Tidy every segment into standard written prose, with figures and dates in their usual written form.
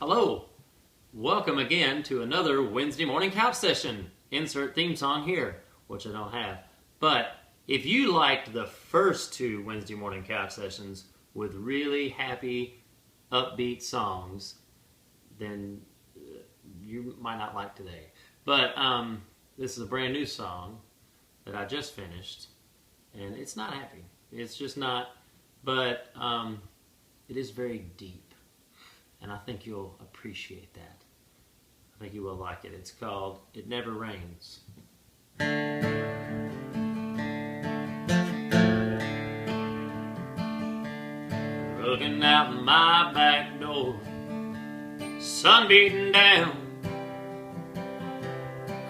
Hello, welcome again to another Wednesday morning couch session. Insert theme song here, which I don't have. But if you liked the first two Wednesday morning couch sessions with really happy, upbeat songs, then you might not like today. But this is a brand new song that I just finished, and it's not happy. It's just not, but it is very deep. And I think you'll appreciate that. I think you will like it. It's called It Never Rains. Looking out my back door, sun beating down,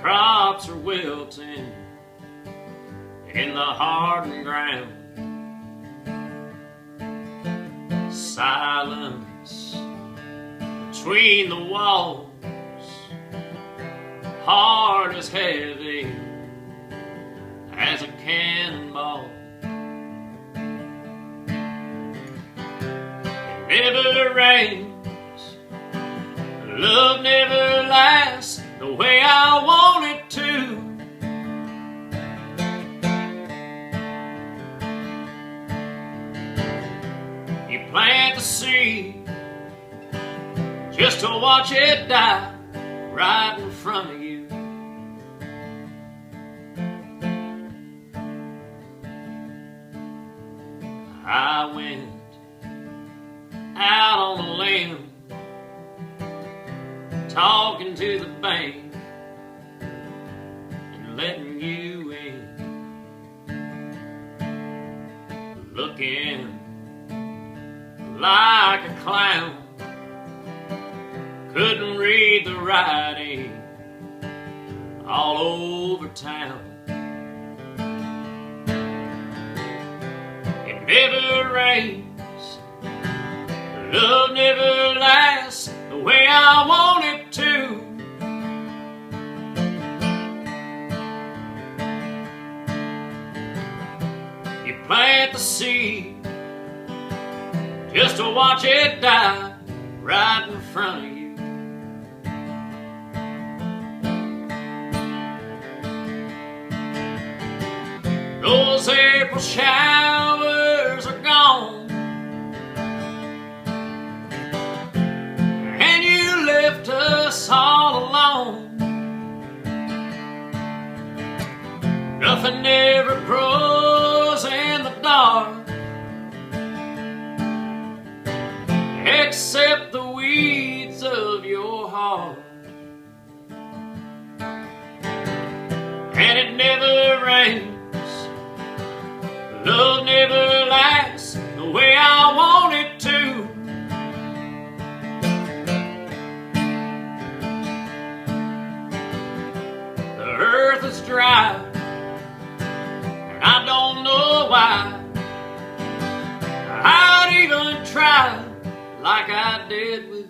crops are wilting in the hardened ground. Silence between the walls, heart as heavy as a cannonball. It never rains, love never lasts the way I want it to. You plant the seed just to watch it die right in front of you. I went out on a limb, talking to the bank and letting you in, looking like a clown. Couldn't read the writing all over town. It never rains, love never lasts the way I want it to. You plant the seed just to watch it die right in front of you. Those April showers are gone, and you left us all alone. Nothing ever grows in the dark except the weeds of your heart. And it never rains, love never lasts the way I want it to. The earth is dry, and I don't know why. I'd even try like I did with